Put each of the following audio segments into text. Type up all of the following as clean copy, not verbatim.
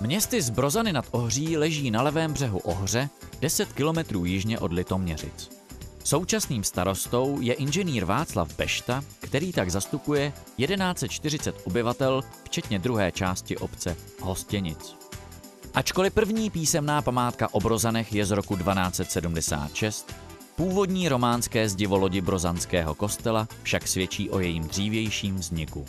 Městys z Brozany nad Ohří leží na levém břehu Ohře, 10 kilometrů jižně od Litoměřic. Současným starostou je inženýr Václav Bešta, který tak zastupuje 1140 obyvatel, včetně druhé části obce Hostěnic. Ačkoliv první písemná památka o Brozanech je z roku 1276, původní románské zdivolodi brozanského kostela však svědčí o jejím dřívějším vzniku.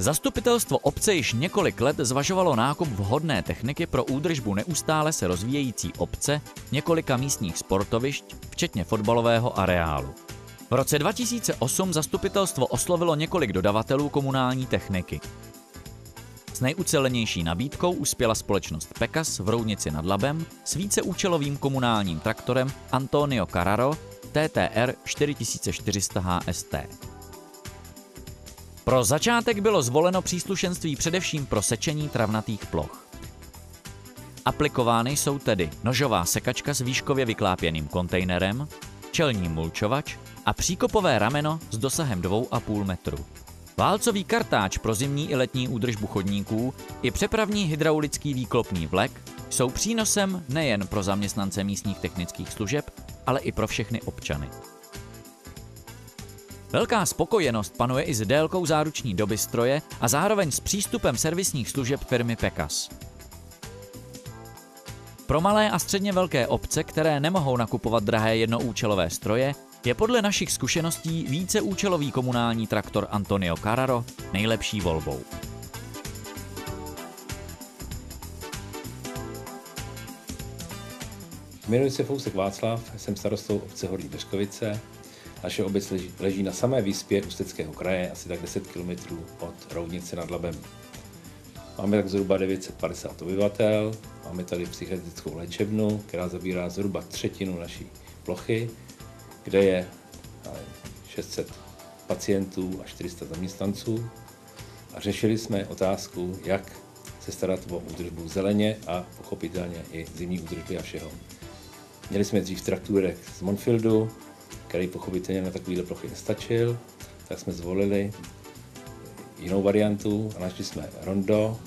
Zastupitelstvo obce již několik let zvažovalo nákup vhodné techniky pro údržbu neustále se rozvíjející obce, několika místních sportovišť, včetně fotbalového areálu. V roce 2008 zastupitelstvo oslovilo několik dodavatelů komunální techniky. S nejucelenější nabídkou uspěla společnost Pekas v Roudnici nad Labem s víceúčelovým komunálním traktorem Antonio Carraro TTR 4400 HST. Pro začátek bylo zvoleno příslušenství především pro sečení travnatých ploch. Aplikovány jsou tedy nožová sekačka s výškově vyklápěným kontejnerem, čelní mulčovač a příkopové rameno s dosahem 2,5 metru. Válcový kartáč pro zimní i letní údržbu chodníků i přepravní hydraulický výklopný vlek jsou přínosem nejen pro zaměstnance místních technických služeb, ale i pro všechny občany. Velká spokojenost panuje i s délkou záruční doby stroje a zároveň s přístupem servisních služeb firmy Pekas. Pro malé a středně velké obce, které nemohou nakupovat drahé jednoúčelové stroje, je podle našich zkušeností víceúčelový komunální traktor Antonio Carraro nejlepší volbou. Jmenuji se Fousek Václav, jsem starostou obce Horní Beřkovice. Naše obec leží na samé výspě Ústeckého kraje, asi tak 10 km od Roudnice nad Labem. Máme tak zhruba 950 obyvatel, máme tady psychiatrickou léčebnu, která zabírá zhruba třetinu naší plochy, kde je 600 pacientů a 400 zaměstnanců. A řešili jsme otázku, jak se starat o údržbu zeleně a pochopitelně i zimní údržby a všeho. Měli jsme dřív traktůrek z Monfieldu, který pochopitelně na takovýhle plochy nestačil, tak jsme zvolili jinou variantu a našli jsme Rondo,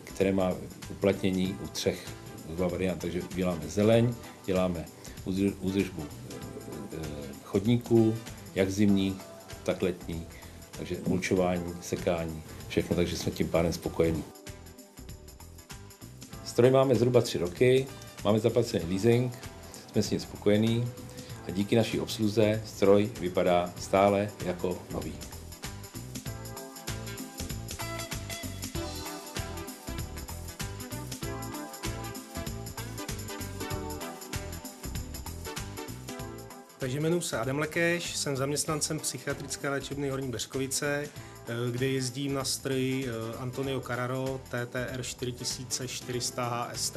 které má uplatnění u 3 variant. Takže děláme zeleň, děláme údržbu chodníků, jak zimní, tak letní, takže mulčování, sekání, všechno, takže jsme tím pádem spokojení. Stroj máme zhruba 3 roky, máme zaplacený leasing, jsme s ním spokojení a díky naší obsluze stroj vypadá stále jako nový. Takže jmenuji se Adam Lekeš, jsem zaměstnancem psychiatrické léčebny Horní Beřkovice, kde jezdím na stroji Antonio Carraro TTR 4400 HST.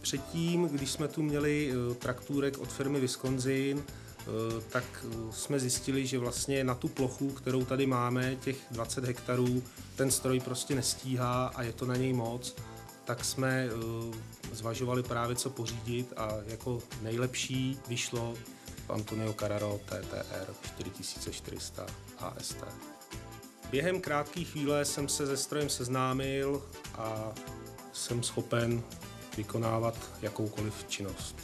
Předtím, když jsme tu měli traktůrek od firmy Wisconsin, tak jsme zjistili, že vlastně na tu plochu, kterou tady máme, těch 20 hektarů, ten stroj prostě nestíhá a je to na něj moc. Tak jsme zvažovali právě co pořídit a jako nejlepší vyšlo Antonio Carraro TTR 4400 HST. Během krátké chvíle jsem se se strojem seznámil a jsem schopen vykonávat jakoukoliv činnost.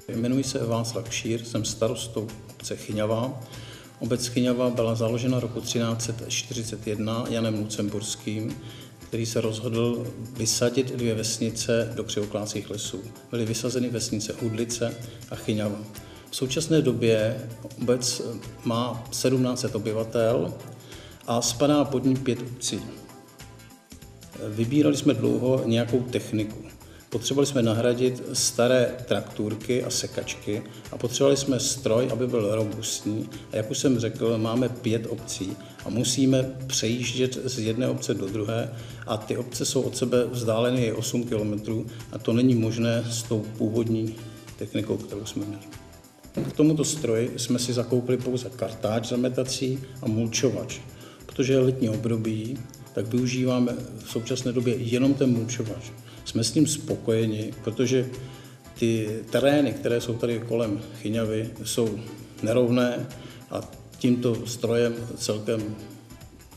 Jmenuji se Václav Kšír, jsem starostou obce Chyňava. Obec Chyňava byla založena roku 1341 Janem Lucemburským, který se rozhodl vysadit 2 vesnice do křivoklácích lesů. Byly vysazeny vesnice Hudlice a Chyňava. V současné době obec má 1700 obyvatel a spadá pod ní 5 obcí. Vybírali jsme dlouho nějakou techniku. Potřebovali jsme nahradit staré traktůrky a sekačky a potřebovali jsme stroj, aby byl robustní. A jak už jsem řekl, máme 5 obcí a musíme přejíždět z jedné obce do druhé a ty obce jsou od sebe vzdáleny 8 kilometrů a to není možné s tou původní technikou, kterou jsme měli. K tomuto stroji jsme si zakoupili pouze kartáč zametací a mulčovač. Protože je letní období, tak využíváme v současné době jenom ten mulčovač. jsme s tím spokojeni, protože ty terény, které jsou tady kolem Chyňavy, jsou nerovné a tímto strojem celkem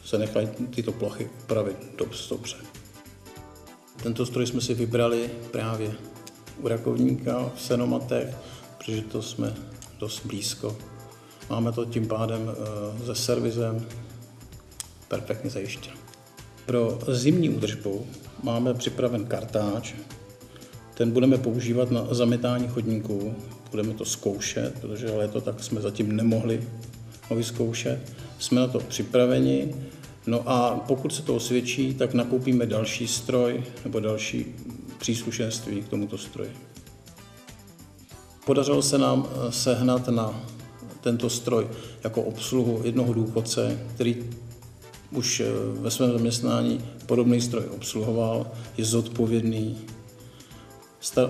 se nechají tyto plochy upravit dobře. Tento stroj jsme si vybrali právě u Rakovníka v Senomatech, protože to jsme dost blízko. Máme to tím pádem se servisem perfektně zajištěno. Pro zimní údržbu máme připraven kartáč. Ten budeme používat na zametání chodníků. Budeme to zkoušet, protože léto tak jsme zatím nemohli ho vyzkoušet. Jsme na to připraveni. No a pokud se to osvědčí, tak nakoupíme další stroj nebo další příslušenství k tomuto stroji. Podařilo se nám sehnat na tento stroj jako obsluhu jednoho důchodce, který už ve svém zaměstnání podobný stroj obsluhoval, je zodpovědný,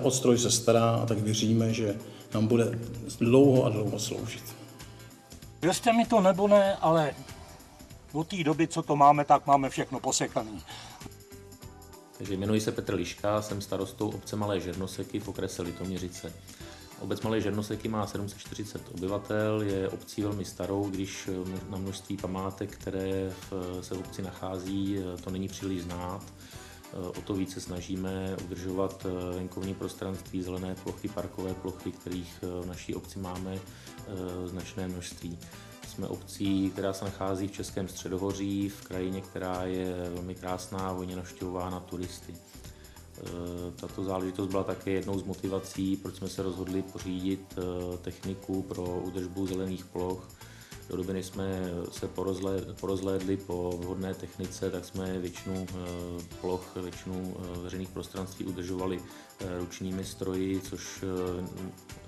o stroj se stará a tak věříme, že nám bude dlouho a dlouho sloužit. Věřte mi to nebo ne, ale od té doby, co to máme, tak máme všechno posekané. Takže jmenuji se Petr Liška, jsem starostou obce Malé Žernoseky v okrese Litoměřice. Obec Malé Žernoseky má 740 obyvatel, je obcí velmi starou, když na množství památek, které se v obci nachází, to není příliš znát. O to více snažíme udržovat venkovní prostranství, zelené plochy, parkové plochy, kterých v naší obci máme značné množství. Jsme obcí, která se nachází v Českém středohoří, v krajině, která je velmi krásná a hojně navštěvována turisty. Tato záležitost byla také jednou z motivací, proč jsme se rozhodli pořídit techniku pro údržbu zelených ploch. Do doby, než jsme se porozhlédli po vhodné technice, tak jsme většinu ploch, většinu veřejných prostranství udržovali ručními stroji, což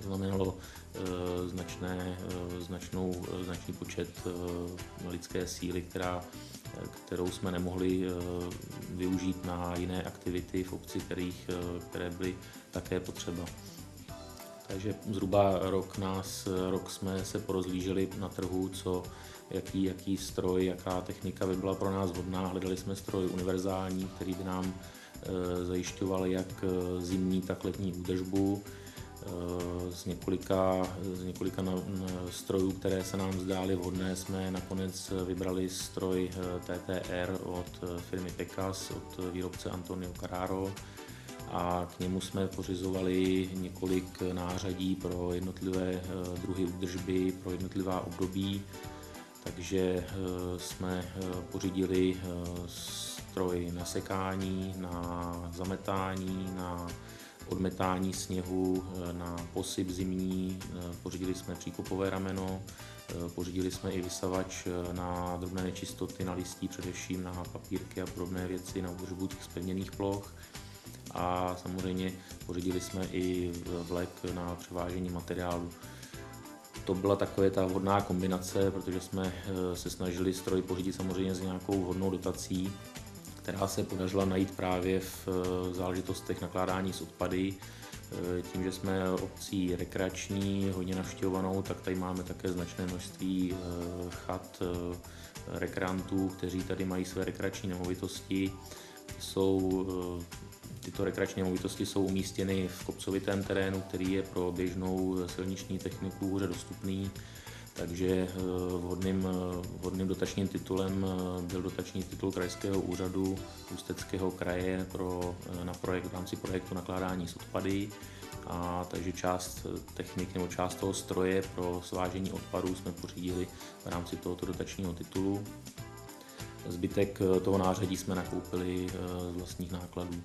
znamenalo značný počet lidské síly, kterou jsme nemohli využít na jiné aktivity v obci, které byly také potřeba. Takže zhruba rok jsme se porozlíželi na trhu, jaký stroj, jaká technika by byla pro nás vhodná. Hledali jsme stroj univerzální, který by nám zajišťoval jak zimní, tak letní údržbu. Z několika strojů, které se nám zdály vhodné, jsme nakonec vybrali stroj TTR od firmy Pecas, od výrobce Antonio Carraro. A k němu jsme pořizovali několik nářadí pro jednotlivé druhy údržby, pro jednotlivá období. Takže jsme pořídili stroj na sekání, na zametání, na odmetání sněhu, na posyp zimní, pořídili jsme příkopové rameno, pořídili jsme i vysavač na drobné nečistoty, na listí, především na papírky a podobné věci, na údržbu těch zpevněných ploch. A samozřejmě pořídili jsme i vlek na převážení materiálu. To byla taková ta vhodná kombinace, protože jsme se snažili stroj pořídit samozřejmě s nějakou vhodnou dotací, která se podařila najít právě v záležitostech nakládání s odpady. Tím, že jsme obcí rekreační, hodně navštěvovanou, tak tady máme také značné množství chat rekreantů, kteří tady mají své rekreační nemovitosti. Tyto rekreační nemovitosti jsou umístěny v kopcovitém terénu, který je pro běžnou silniční techniku hůře dostupný, takže vhodným dotačním titulem byl dotační titul Krajského úřadu Ústeckého kraje v rámci projektu nakládání s odpady. Takže část technik nebo část toho stroje pro svážení odpadů jsme pořídili v rámci tohoto dotačního titulu. Zbytek toho nářadí jsme nakoupili z vlastních nákladů.